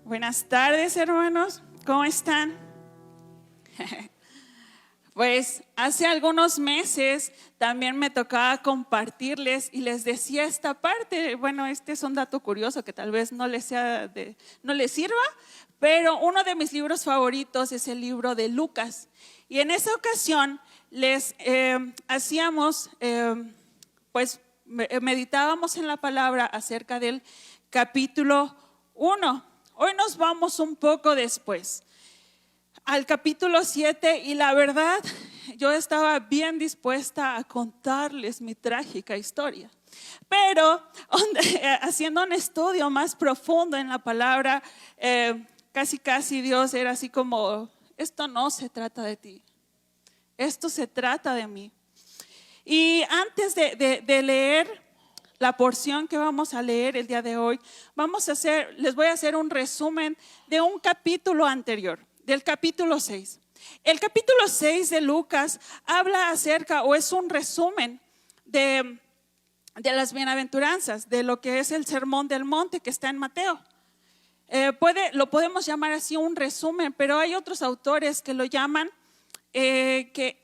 Buenas tardes, hermanos. ¿Cómo están? Pues hace algunos meses también me tocaba compartirles y les decía esta parte. Bueno, este es un dato curioso que tal vez no les sirva, pero uno de mis libros favoritos es el libro de Lucas. Y en esa ocasión les meditábamos en la palabra acerca del capítulo 1. Hoy nos vamos un poco después, al capítulo 7, y la verdad, yo estaba bien dispuesta a contarles mi trágica historia. Pero haciendo un estudio más profundo en la palabra, casi Dios era así como: esto no se trata de ti, esto se trata de mí. Y antes de leer la porción que vamos a leer el día de hoy, les voy a hacer un resumen de un capítulo anterior, del capítulo 6. El capítulo 6 de Lucas habla acerca, o es un resumen de las bienaventuranzas, de lo que es el sermón del monte que está en Mateo. Lo podemos llamar así, un resumen, pero hay otros autores que lo llaman que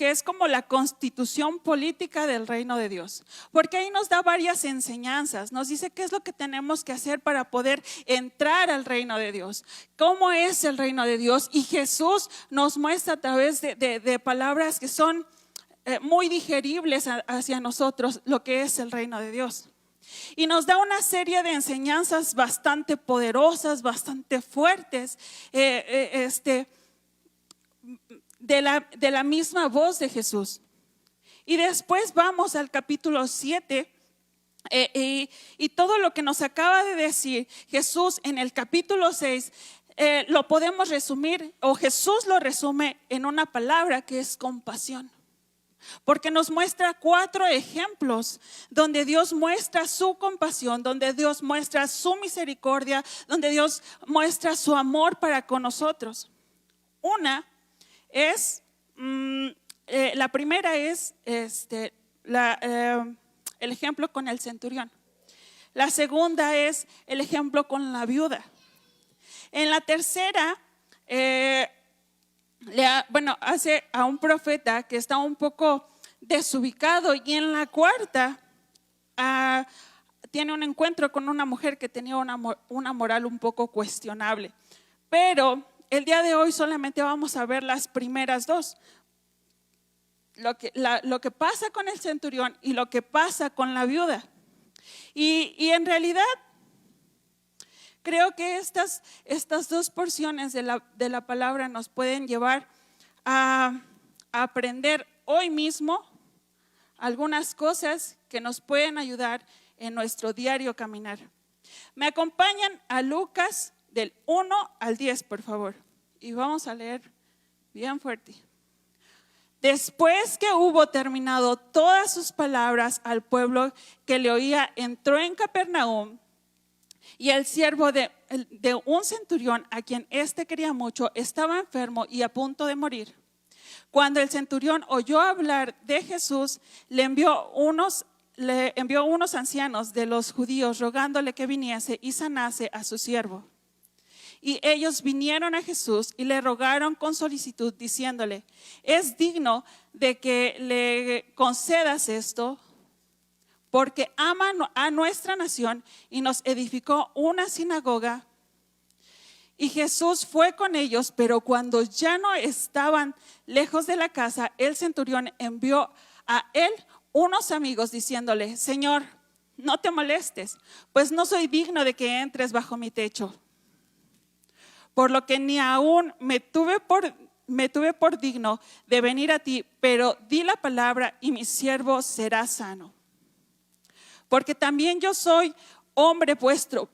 es como la constitución política del reino de Dios, porque ahí nos da varias enseñanzas. Nos dice qué es lo que tenemos que hacer para poder entrar al reino de Dios, cómo es el reino de Dios, y Jesús nos muestra a través de palabras que son muy digeribles hacia nosotros lo que es el reino de Dios. Y nos da una serie de enseñanzas bastante poderosas, bastante fuertes, de la misma voz de Jesús. Y después vamos al capítulo 7, y todo lo que nos acaba de decir Jesús en el capítulo 6 lo podemos resumir, o Jesús lo resume en una palabra que es compasión. Porque nos muestra 4 ejemplos donde Dios muestra su compasión, donde Dios muestra su misericordia, donde Dios muestra su amor para con nosotros. La primera es el ejemplo con el centurión. La segunda es el ejemplo con la viuda. En la tercera, hace a un profeta que está un poco desubicado, y en la cuarta tiene un encuentro con una mujer que tenía una moral un poco cuestionable. Pero el día de hoy solamente vamos a ver las primeras 2. Lo que pasa con el centurión y lo que pasa con la viuda. Y en realidad creo que estas 2 porciones de la palabra nos pueden llevar a aprender hoy mismo algunas cosas que nos pueden ayudar en nuestro diario caminar. Me acompañan a Lucas del 1 al 10, por favor. Y vamos a leer bien fuerte. Después que hubo terminado todas sus palabras al pueblo que le oía, entró en Capernaum, y el siervo de un centurión, a quien éste quería mucho, estaba enfermo y a punto de morir. Cuando el centurión oyó hablar de Jesús, le envió unos ancianos de los judíos rogándole que viniese y sanase a su siervo. Y ellos vinieron a Jesús y le rogaron con solicitud, diciéndole: es digno de que le concedas esto, porque ama a nuestra nación y nos edificó una sinagoga. Y Jesús fue con ellos, pero cuando ya no estaban lejos de la casa, el centurión envió a él unos amigos diciéndole: Señor, no te molestes, pues no soy digno de que entres bajo mi techo. Por lo que ni aún me tuve por digno de venir a ti, pero di la palabra y mi siervo será sano. Porque también yo soy hombre puesto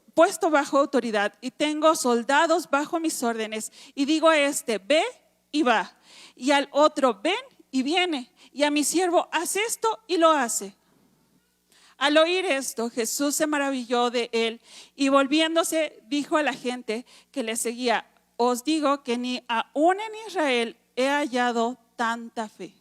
bajo autoridad, y tengo soldados bajo mis órdenes, y digo a este: ve y va, y al otro: ven y viene, y a mi siervo: haz esto, y lo hace. Al oír esto, Jesús se maravilló de él, y volviéndose dijo a la gente que le seguía: os digo que ni aún en Israel he hallado tanta fe.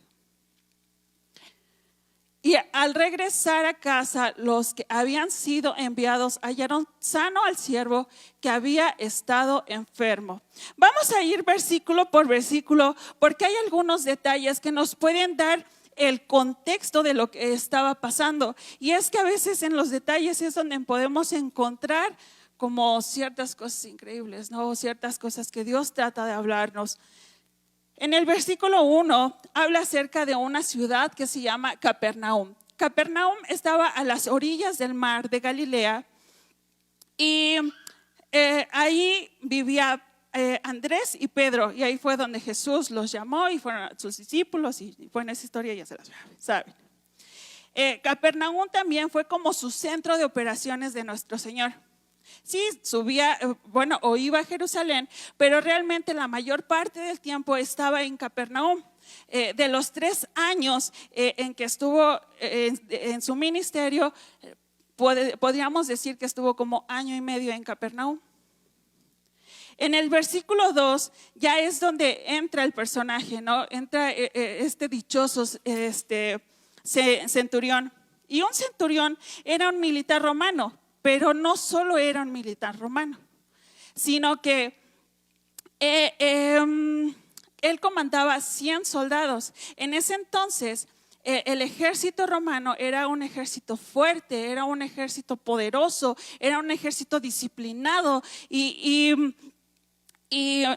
Y al regresar a casa, los que habían sido enviados hallaron sano al siervo que había estado enfermo. Vamos a ir versículo por versículo porque hay algunos detalles que nos pueden dar el contexto de lo que estaba pasando. Y es que a veces en los detalles es donde podemos encontrar como ciertas cosas increíbles, ¿no? Ciertas cosas que Dios trata de hablarnos. En el versículo 1 habla acerca de una ciudad que se llama Capernaum. Capernaum estaba a las orillas del mar de Galilea y ahí vivía Andrés y Pedro, y ahí fue donde Jesús los llamó y fueron sus discípulos, y bueno, esa historia ya se la saben. Capernaum también fue como su centro de operaciones de nuestro Señor. Sí, subía, o iba a Jerusalén, pero realmente la mayor parte del tiempo estaba en Capernaum. De los 3 años en que estuvo en su ministerio, podríamos decir que estuvo como 1 año y medio en Capernaum. En el versículo 2 ya es donde entra el personaje, ¿no? Entra este dichoso centurión. Y un centurión era un militar romano. Pero no solo era un militar romano, sino que él comandaba 100 soldados. En ese entonces, el ejército romano era un ejército fuerte, era un ejército poderoso, era un ejército disciplinado. Y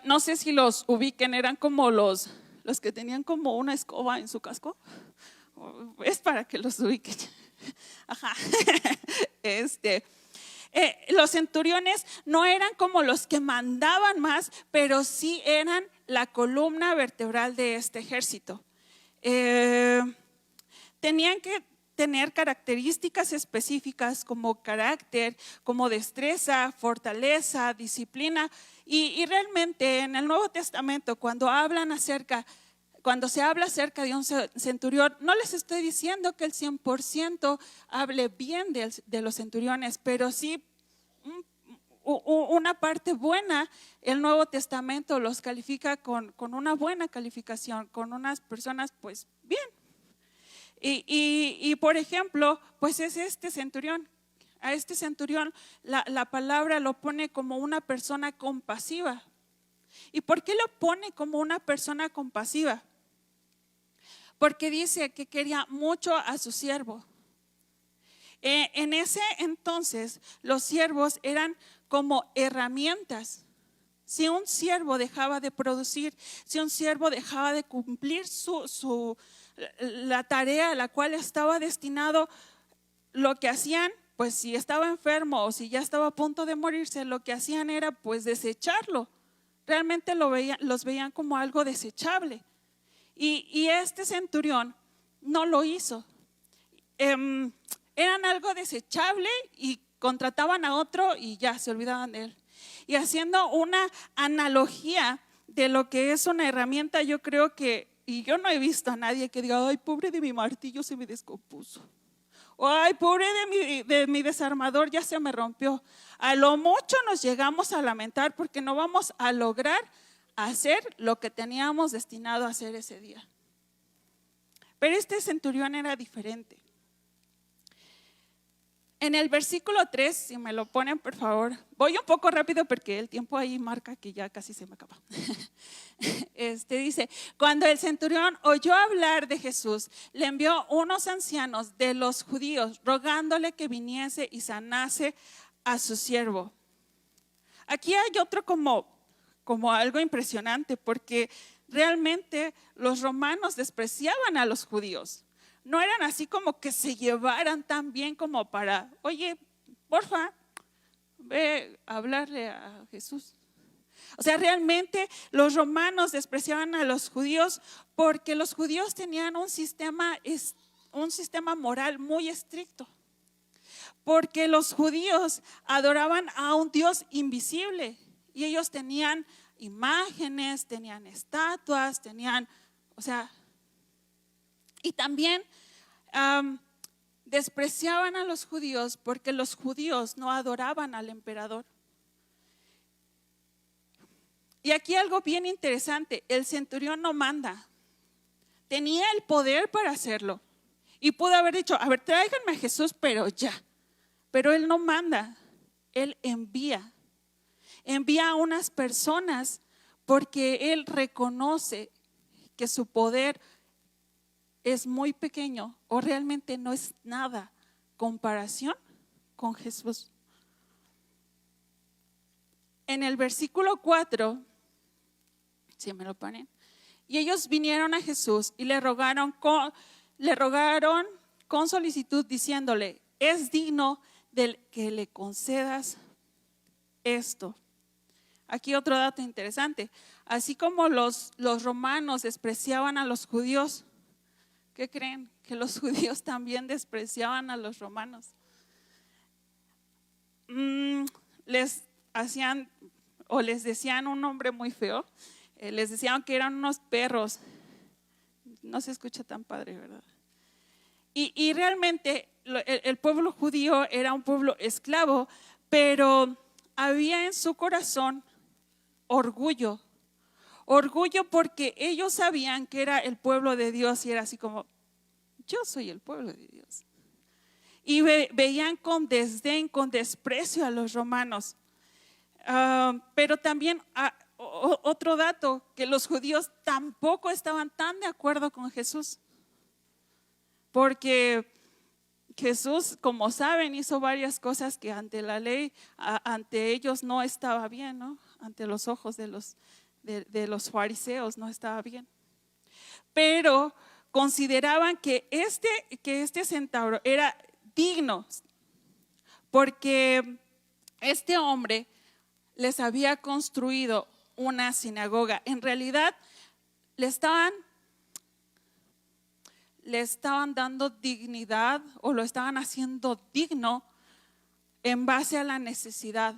no sé si los ubiquen, eran como los que tenían como una escoba en su casco. Es para que los ubiquen. Ajá. Los centuriones no eran como los que mandaban más, pero sí eran la columna vertebral de este ejército. Tenían que tener características específicas como carácter, como destreza, fortaleza, disciplina. Y realmente en el Nuevo Testamento, cuando se habla acerca de un centurión, no les estoy diciendo que el 100% hable bien de los centuriones, pero sí una parte buena. El Nuevo Testamento los califica con una buena calificación, con unas personas pues bien. Y por ejemplo, pues es este centurión. A este centurión la palabra lo pone como una persona compasiva. ¿Y por qué lo pone como una persona compasiva? Porque dice que quería mucho a su siervo. En ese entonces los siervos eran como herramientas. Si un siervo dejaba de producir, si un siervo dejaba de cumplir la tarea a la cual estaba destinado, lo que hacían, pues si estaba enfermo o si ya estaba a punto de morirse, lo que hacían era pues desecharlo. Realmente los veían como algo desechable. Y este centurión no lo hizo. Eran algo desechable y contrataban a otro y ya se olvidaban de él. Y haciendo una analogía de lo que es una herramienta, yo creo que, y yo no he visto a nadie que diga, ay, pobre de mi martillo, se me descompuso. O ay, pobre de mi desarmador, ya se me rompió. A lo mucho nos llegamos a lamentar porque no vamos a lograr hacer lo que teníamos destinado a hacer ese día. Pero este centurión era diferente. En el versículo 3, si me lo ponen por favor, voy un poco rápido porque el tiempo ahí marca que ya casi se me acaba. Dice, cuando el centurión oyó hablar de Jesús, le envió unos ancianos de los judíos rogándole que viniese y sanase a su siervo. Aquí hay otro como algo impresionante, porque realmente los romanos despreciaban a los judíos. No eran así como que se llevaran tan bien como para, oye, porfa, ve a hablarle a Jesús. O sea, realmente los romanos despreciaban a los judíos porque los judíos tenían un sistema moral muy estricto. Porque los judíos adoraban a un Dios invisible y ellos tenían imágenes, tenían estatuas, y también despreciaban a los judíos porque los judíos no adoraban al emperador. Y aquí algo bien interesante, el centurión no manda, tenía el poder para hacerlo. Y pudo haber dicho, a ver, tráiganme a Jesús, pero ya. Pero Él no manda, Él envía. Envía a unas personas porque Él reconoce que su poder es muy pequeño o realmente no es nada comparación con Jesús. En el versículo 4, si me lo ponen, y ellos vinieron a Jesús y le rogaron con solicitud diciéndole, es digno de que le concedas esto. Aquí otro dato interesante, así como los romanos despreciaban a los judíos, ¿qué creen? Que los judíos también despreciaban a los romanos. Les hacían o les decían un nombre muy feo, les decían que eran unos perros. No se escucha tan padre, ¿verdad? Y realmente el pueblo judío era un pueblo esclavo, pero había en su corazón orgullo porque ellos sabían que era el pueblo de Dios y era así como, yo soy el pueblo de Dios. Y veían con desdén, con desprecio a los romanos. Pero también otro dato, que los judíos tampoco estaban tan de acuerdo con Jesús. Porque Jesús, como saben, hizo varias cosas que ante la ley, ante ellos no estaba bien, ¿no? Ante los ojos de los fariseos no estaba bien. Pero consideraban que este centauro era digno, porque este hombre les había construido una sinagoga. En realidad le estaban dando dignidad o lo estaban haciendo digno en base a la necesidad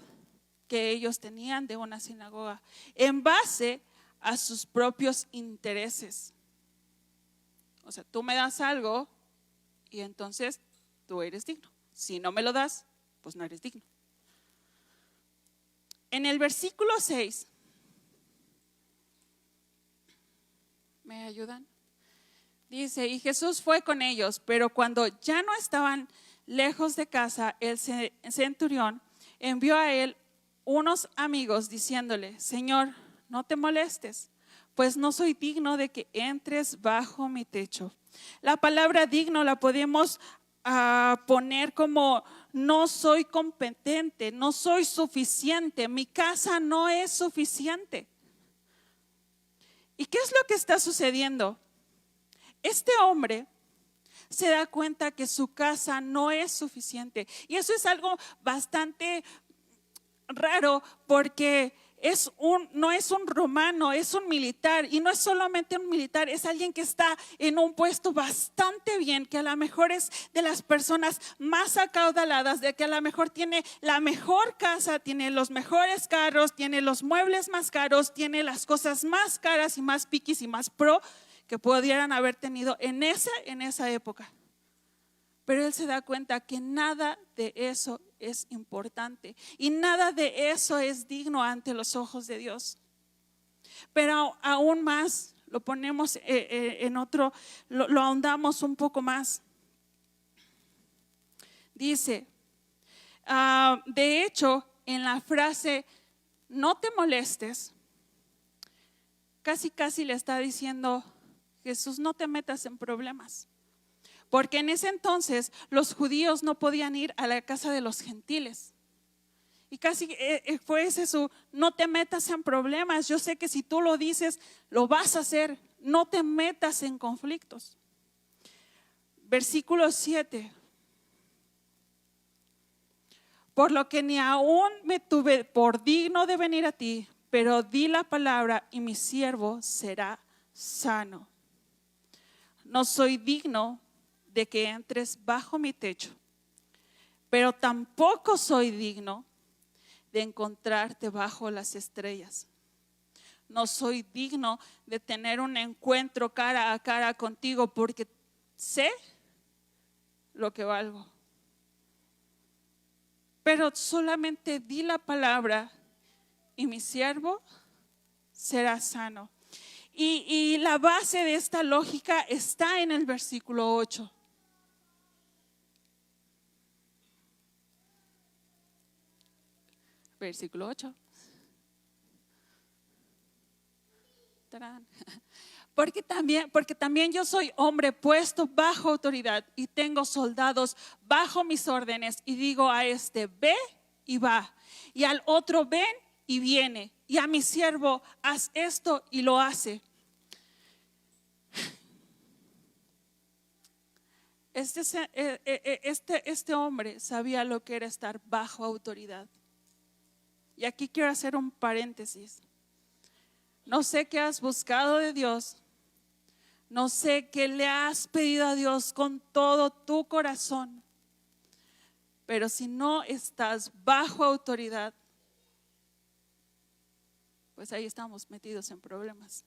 que ellos tenían de una sinagoga, en base a sus propios intereses. O sea, tú me das algo y entonces tú eres digno. Si no me lo das, pues no eres digno. En el versículo 6, ¿me ayudan? Dice, y Jesús fue con ellos, pero cuando ya no estaban lejos de casa, el centurión envió a él unos amigos diciéndole, Señor, no te molestes, pues no soy digno de que entres bajo mi techo. La palabra digno la podemos poner como no soy competente, no soy suficiente, mi casa no es suficiente. ¿Y qué es lo que está sucediendo? Este hombre se da cuenta que su casa no es suficiente. Y eso es algo bastante raro porque no es un romano, es un militar. Y no es solamente un militar, es alguien que está en un puesto bastante bien, que a lo mejor es de las personas más acaudaladas, de que a lo mejor tiene la mejor casa, tiene los mejores carros, tiene los muebles más caros, tiene las cosas más caras y más piquis y más pro que pudieran haber tenido en esa época. Pero él se da cuenta que nada de eso es importante y nada de eso es digno ante los ojos de Dios. Pero aún más lo ponemos en otro, lo ahondamos un poco más. Dice, de hecho, en la frase no te molestes, casi le está diciendo Jesús, no te metas en problemas. Porque en ese entonces los judíos no podían ir a la casa de los gentiles. Y casi fue ese su, no te metas en problemas. Yo sé que si tú lo dices, lo vas a hacer. No te metas en conflictos. Versículo 7. Por lo que ni aún me tuve por digno de venir a ti, pero di la palabra y mi siervo será sano. No soy digno de que entres bajo mi techo, pero tampoco soy digno de encontrarte bajo las estrellas. No soy digno de tener un encuentro cara a cara contigo porque sé lo que valgo. Pero solamente di la palabra y mi siervo será sano. Y la base de esta lógica está en el versículo 8. Versículo 8. ¡Tarán! Porque también yo soy hombre puesto bajo autoridad y tengo soldados bajo mis órdenes, y digo a este, ve y va, y al otro, ven y viene, y a mi siervo, haz esto y lo hace. Este hombre sabía lo que era estar bajo autoridad. Y aquí quiero hacer un paréntesis. No sé qué has buscado de Dios. No sé qué le has pedido a Dios con todo tu corazón. Pero si no estás bajo autoridad, pues ahí estamos metidos en problemas.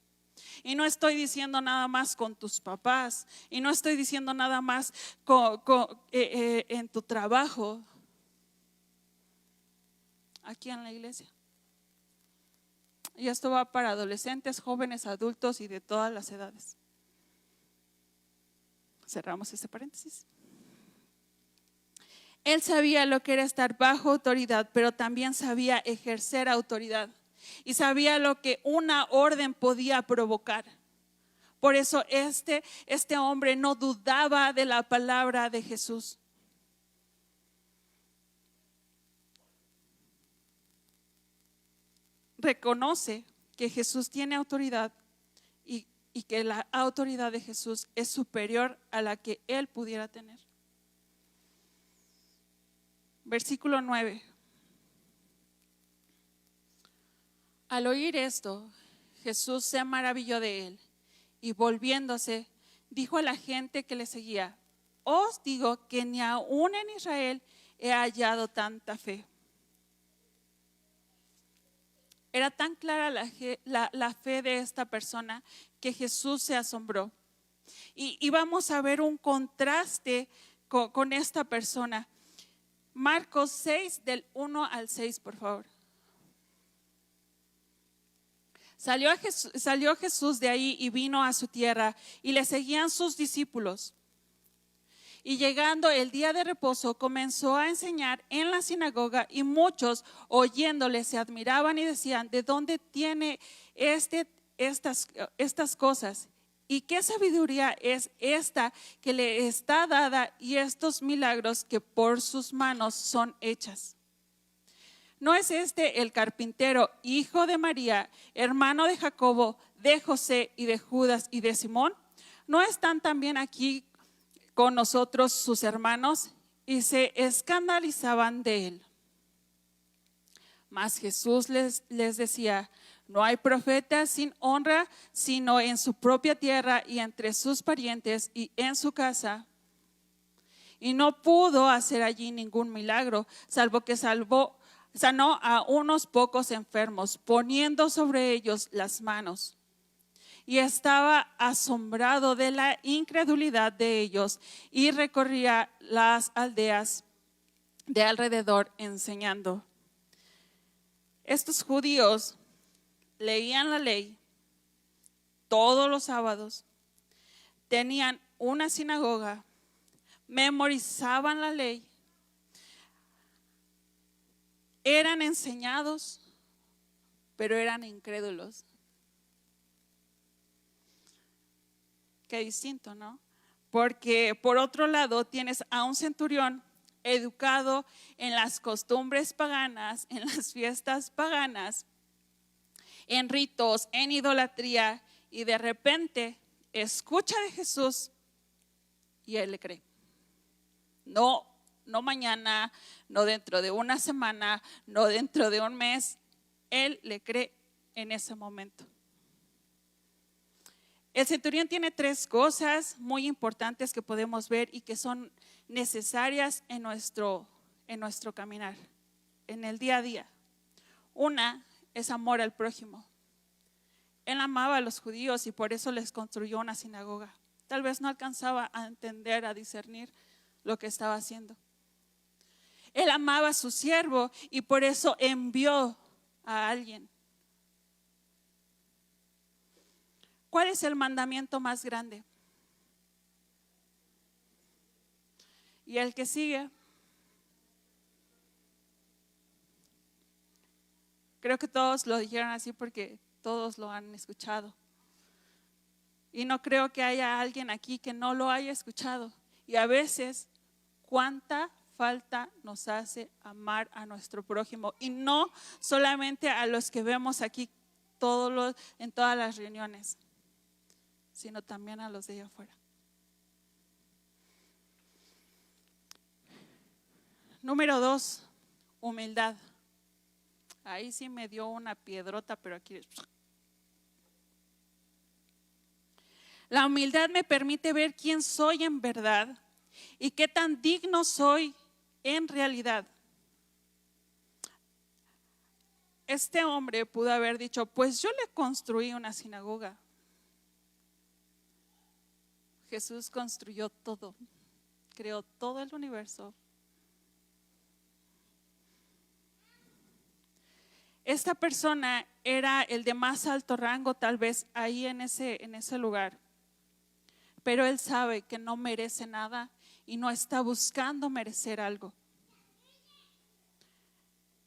Y no estoy diciendo nada más con tus papás. Y no estoy diciendo nada más en tu trabajo. Aquí en la iglesia. Y esto va para adolescentes, jóvenes, adultos y de todas las edades. Cerramos este paréntesis. Él sabía lo que era estar bajo autoridad, pero también sabía ejercer autoridad. Y sabía lo que una orden podía provocar. Por eso este hombre no dudaba de la palabra de Jesús. Reconoce que Jesús tiene autoridad y que la autoridad de Jesús es superior a la que él pudiera tener. Versículo 9. Al oír esto, Jesús se maravilló de él y volviéndose, dijo a la gente que le seguía: os digo que ni aún en Israel he hallado tanta fe. Era tan clara la fe de esta persona que Jesús se asombró. Y vamos a ver un contraste con esta persona. Marcos 6, del 1 al 6, por favor. Salió Jesús de ahí y vino a su tierra, y le seguían sus discípulos. Y llegando el día de reposo, comenzó a enseñar en la sinagoga, y muchos oyéndole se admiraban y decían: ¿de dónde tiene estas cosas? ¿Y qué sabiduría es esta que le está dada, y estos milagros que por sus manos son hechas? ¿No es este el carpintero, hijo de María, hermano de Jacobo, de José y de Judas y de Simón? ¿No están también aquí con nosotros sus hermanos? Y se escandalizaban de él. Mas Jesús les decía: no hay profeta sin honra, sino en su propia tierra y entre sus parientes y en su casa. Y no pudo hacer allí ningún milagro, salvo que sanó a unos pocos enfermos, poniendo sobre ellos las manos. Y estaba asombrado de la incredulidad de ellos, y recorría las aldeas de alrededor enseñando. Estos judíos leían la ley todos los sábados, tenían una sinagoga, memorizaban la ley, eran enseñados, pero eran incrédulos. Qué distinto, ¿no? Porque por otro lado tienes a un centurión educado en las costumbres paganas, en las fiestas paganas, en ritos, en idolatría, y de repente escucha de Jesús y él le cree. No mañana, no dentro de una semana, no dentro de un mes, él le cree en ese momento. El centurión tiene 3 cosas muy importantes que podemos ver y que son necesarias en nuestro caminar, en el día a día. Una es amor al prójimo. Él amaba a los judíos y por eso les construyó una sinagoga. Tal vez no alcanzaba a entender, a discernir lo que estaba haciendo. Él amaba a su siervo y por eso envió a alguien. ¿Cuál es el mandamiento más grande? Y el que sigue. Creo que todos lo dijeron así porque todos lo han escuchado. Y no creo que haya alguien aquí que no lo haya escuchado. Y a veces, ¿cuánta falta nos hace amar a nuestro prójimo? Y no solamente a los que vemos aquí en todas las reuniones, sino también a los de allá afuera. Número 2, humildad. Ahí sí me dio una piedrota, pero aquí. La humildad me permite ver quién soy en verdad y qué tan digno soy en realidad. Este hombre pudo haber dicho, pues yo le construí una sinagoga. Jesús construyó todo, creó todo el universo. Esta persona era el de más alto rango tal vez ahí en ese lugar. Pero él sabe que no merece nada y no está buscando merecer algo.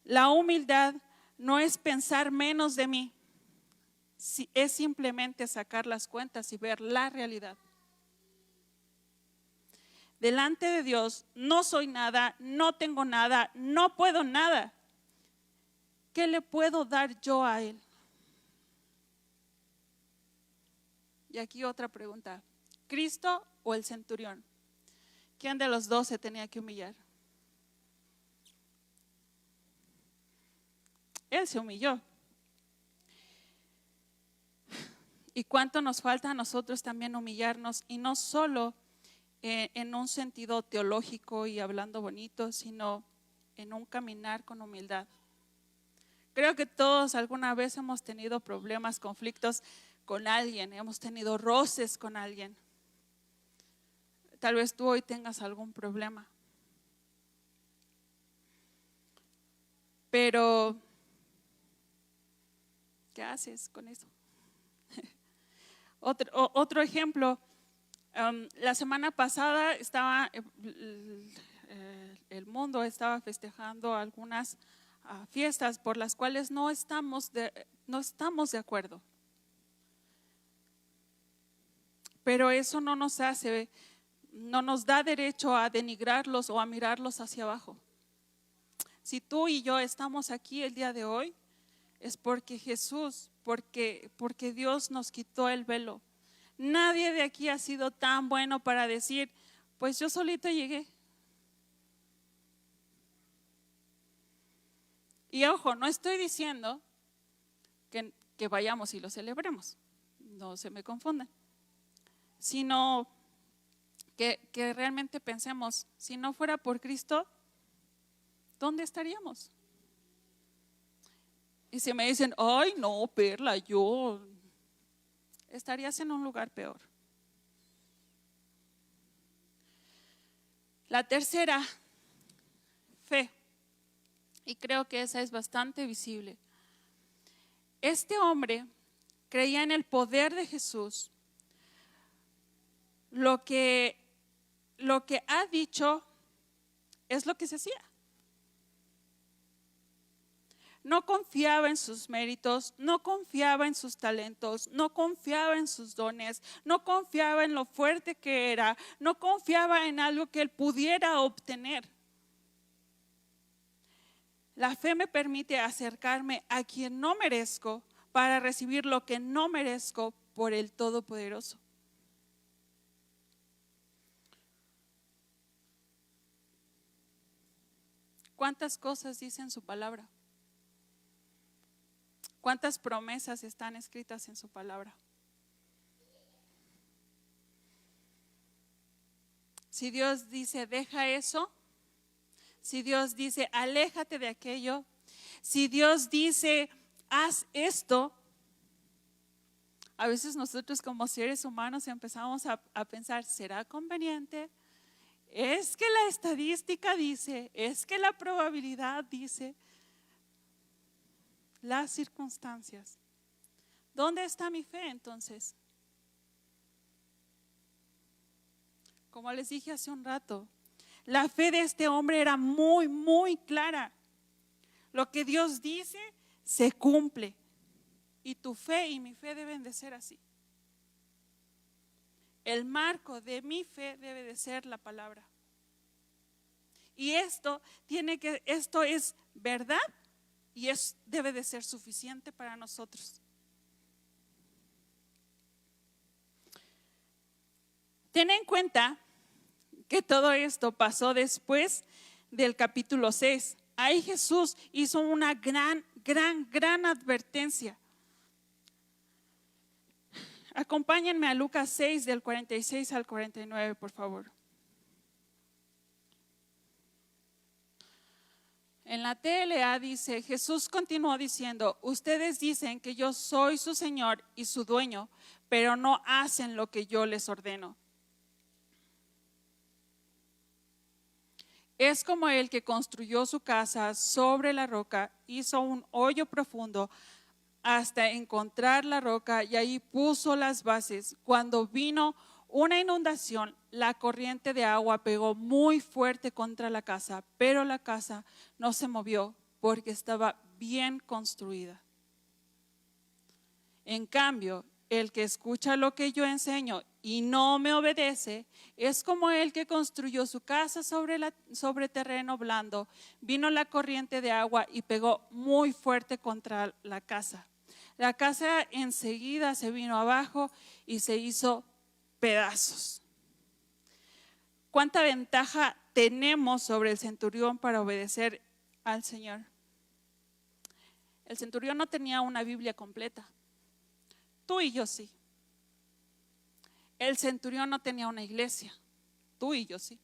La humildad no es pensar menos de mí, es simplemente sacar las cuentas y ver la realidad. Delante de Dios no soy nada, no tengo nada, no puedo nada. ¿Qué le puedo dar yo a Él? Y aquí otra pregunta. ¿Cristo o el centurión? ¿Quién de los dos se tenía que humillar? Él se humilló. ¿Y cuánto nos falta a nosotros también humillarnos? Y no solo en un sentido teológico y hablando bonito, sino en un caminar con humildad. Creo que todos alguna vez hemos tenido problemas, conflictos con alguien, hemos tenido roces con alguien. Tal vez tú hoy tengas algún problema. Pero, ¿qué haces con eso? Otro ejemplo, la semana pasada estaba, el mundo estaba festejando algunas fiestas por las cuales no estamos de acuerdo. Pero eso no nos da derecho a denigrarlos o a mirarlos hacia abajo. Si tú y yo estamos aquí el día de hoy, es porque Jesús, porque Dios nos quitó el velo. Nadie de aquí ha sido tan bueno para decir, pues yo solito llegué. Y ojo, no estoy diciendo que vayamos y lo celebremos, no se me confundan, sino que realmente pensemos, si no fuera por Cristo, ¿dónde estaríamos? Y si me dicen, ay no, Perla, yo estarías en un lugar peor. La tercera, fe. Y creo que esa es bastante visible. Este hombre creía en el poder de Jesús. Lo que ha dicho es lo que se hacía. No confiaba en sus méritos, no confiaba en sus talentos, no confiaba en sus dones, no confiaba en lo fuerte que era, no confiaba en algo que él pudiera obtener. La fe me permite acercarme a quien no merezco para recibir lo que no merezco por el Todopoderoso. ¿Cuántas cosas dice en su palabra? ¿Cuántas promesas están escritas en su palabra? Si Dios dice, deja eso. Si Dios dice, aléjate de aquello. Si Dios dice, haz esto. A veces nosotros como seres humanos empezamos a pensar, ¿será conveniente? Es que la estadística dice, es que la probabilidad dice. Las circunstancias. ¿Dónde está mi fe entonces? Como les dije hace un rato, la fe de este hombre era muy, muy clara. Lo que Dios dice se cumple. Y tu fe y mi fe deben de ser así. El marco de mi fe debe de ser la palabra. Y esto es verdad y debe de ser suficiente para nosotros. Ten en cuenta que todo esto pasó después del capítulo 6. Ahí Jesús hizo una gran advertencia. Acompáñenme a Lucas 6 del 46 al 49, por favor. En la TLA dice, Jesús continuó diciendo, ustedes dicen que yo soy su Señor y su dueño, pero no hacen lo que yo les ordeno. Es como el que construyó su casa sobre la roca, hizo un hoyo profundo hasta encontrar la roca y ahí puso las bases. Cuando vino una inundación, la corriente de agua pegó muy fuerte contra la casa, pero la casa no se movió porque estaba bien construida. En cambio, el que escucha lo que yo enseño y no me obedece es como el que construyó su casa sobre terreno blando. Vino la corriente de agua y pegó muy fuerte contra la casa. La casa enseguida se vino abajo y se hizo pedazos. ¿Cuánta ventaja tenemos sobre el centurión para obedecer al Señor? El centurión no tenía una Biblia completa. Tú y yo sí. El centurión no tenía una iglesia. Tú y yo sí.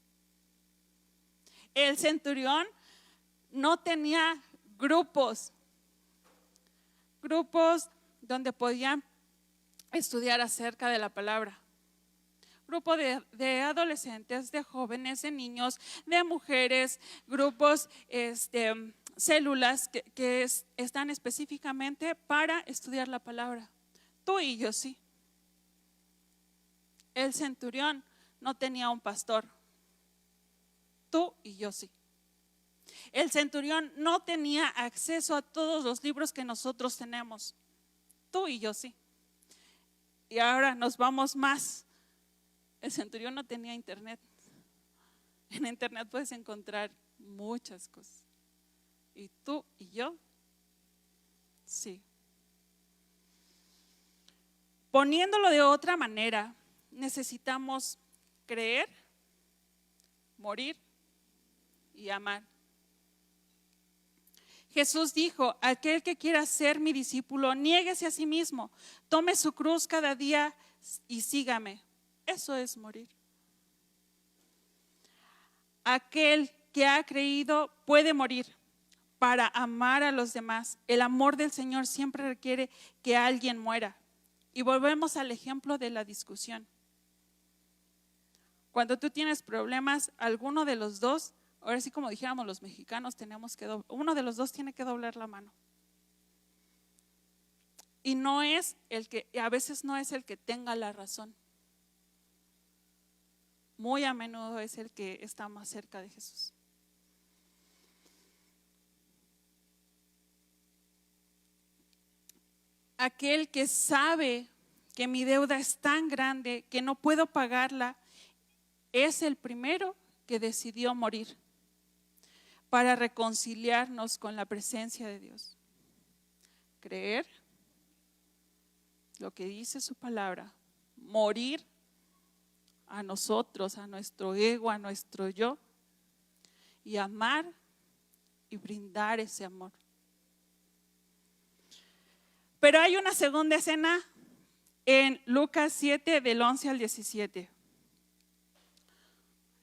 El centurión no tenía grupos donde podían estudiar acerca de la palabra. Grupo de adolescentes, de jóvenes, de niños, de mujeres, grupos, células que están específicamente para estudiar la palabra. Tú y yo sí. El centurión no tenía un pastor. Tú y yo sí. El centurión no tenía acceso a todos los libros que nosotros tenemos. Tú y yo sí. Y ahora nos vamos más. El centurión no tenía internet. En internet puedes encontrar muchas cosas. Y tú y yo sí. Poniéndolo de otra manera, necesitamos creer, morir y amar. Jesús dijo, aquel que quiera ser mi discípulo, niéguese a sí mismo, tome su cruz cada día y sígame. Eso es morir. Aquel que ha creído puede morir para amar a los demás. El amor del Señor siempre requiere que alguien muera. Y volvemos al ejemplo de la discusión. Cuando tú tienes problemas, alguno de los dos, ahora sí como dijéramos los mexicanos, uno de los dos tiene que doblar la mano. Y a veces no es el que tenga la razón. Muy a menudo es el que está más cerca de Jesús. Aquel que sabe que mi deuda es tan grande que no puedo pagarla, es el primero que decidió morir para reconciliarnos con la presencia de Dios. Creer lo que dice su palabra, morir a nosotros, a nuestro ego, a nuestro yo, y amar y brindar ese amor. Pero hay una segunda escena en Lucas 7 del 11 al 17.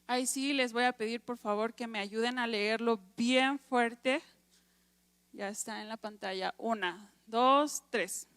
Ahí sí les voy a pedir por favor que me ayuden a leerlo bien fuerte. Ya está en la pantalla. 1, 2, 3.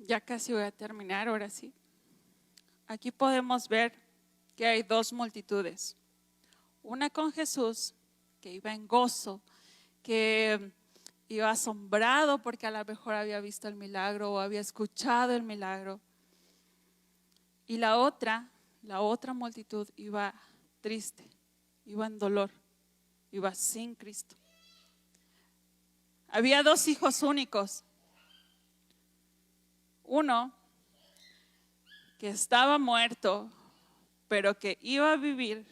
Ya casi voy a terminar, ahora sí. Aquí podemos ver que hay dos multitudes. Una con Jesús, que iba en gozo, que iba asombrado porque a lo mejor había visto el milagro o había escuchado el milagro. Y la otra multitud iba triste, iba en dolor, iba sin Cristo. Había dos hijos únicos. Uno que estaba muerto, pero que iba a vivir.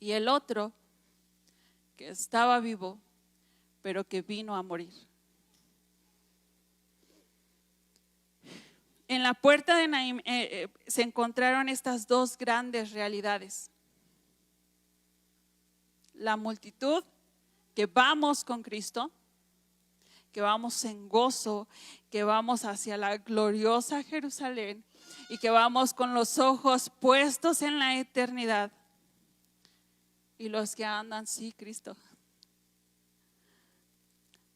Y el otro que estaba vivo, pero que vino a morir. En la puerta de Naín se encontraron estas dos grandes realidades. La multitud que vamos con Cristo, que vamos en gozo, que vamos hacia la gloriosa Jerusalén y que vamos con los ojos puestos en la eternidad. Y los que andan, sí, Cristo,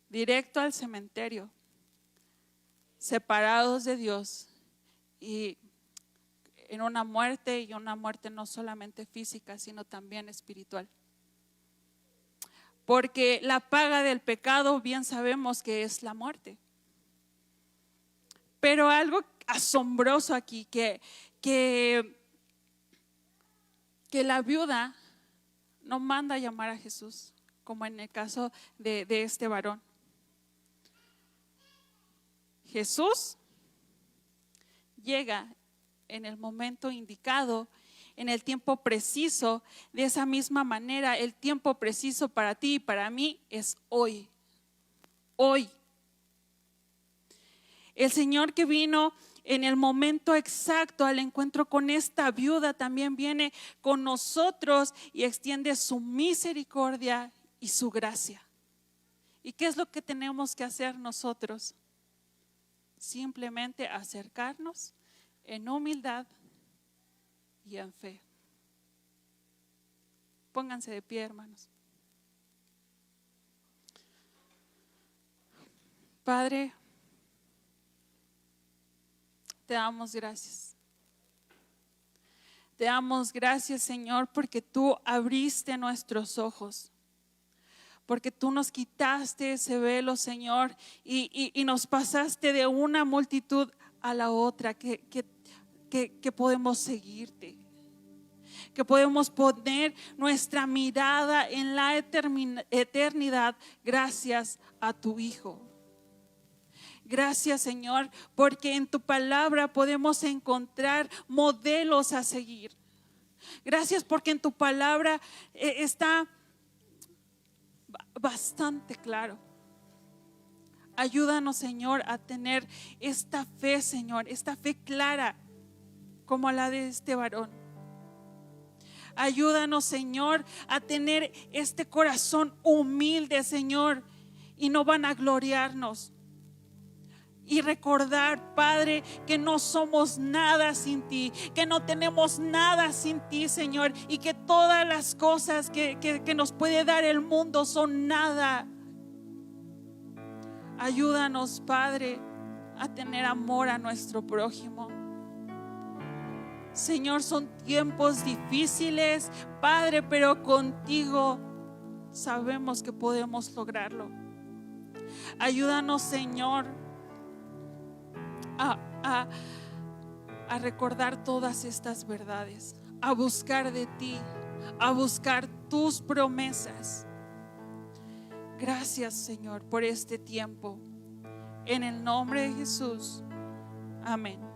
directo al cementerio, separados de Dios y en una muerte, y una muerte no solamente física, sino también espiritual. Porque la paga del pecado bien sabemos que es la muerte. Pero algo asombroso aquí, que la viuda no manda a llamar a Jesús, como en el caso de este varón. Jesús llega en el momento indicado, en el tiempo preciso. De esa misma manera, el tiempo preciso para ti y para mí es hoy. Hoy. El Señor que vino en el momento exacto al encuentro con esta viuda también viene con nosotros y extiende su misericordia y su gracia. ¿Y qué es lo que tenemos que hacer nosotros? Simplemente acercarnos en humildad y en fe. Pónganse de pie, hermanos. Padre, te damos gracias. Te damos gracias, Señor, porque tú abriste nuestros ojos. Porque tú nos quitaste ese velo, Señor, y nos pasaste de una multitud a la otra, que podemos seguirte, que podemos poner nuestra mirada en la eternidad gracias a tu Hijo. Gracias, Señor, porque en tu palabra podemos encontrar modelos a seguir. Gracias porque en tu palabra está bastante claro. Ayúdanos, Señor, a tener esta fe, Señor, esta fe clara como la de este varón. Ayúdanos, Señor, a tener este corazón humilde, Señor, y no vanagloriarnos. Y recordar, Padre, que no somos nada sin ti, que no tenemos nada sin ti, Señor, y que todas las cosas que nos puede dar el mundo son nada. Ayúdanos, Padre, a tener amor a nuestro prójimo. Señor, son tiempos difíciles, Padre, pero contigo sabemos que podemos lograrlo. Ayúdanos, Señor, a recordar todas estas verdades, a buscar de ti, a buscar tus promesas. Gracias, Señor, por este tiempo. En el nombre de Jesús. Amén.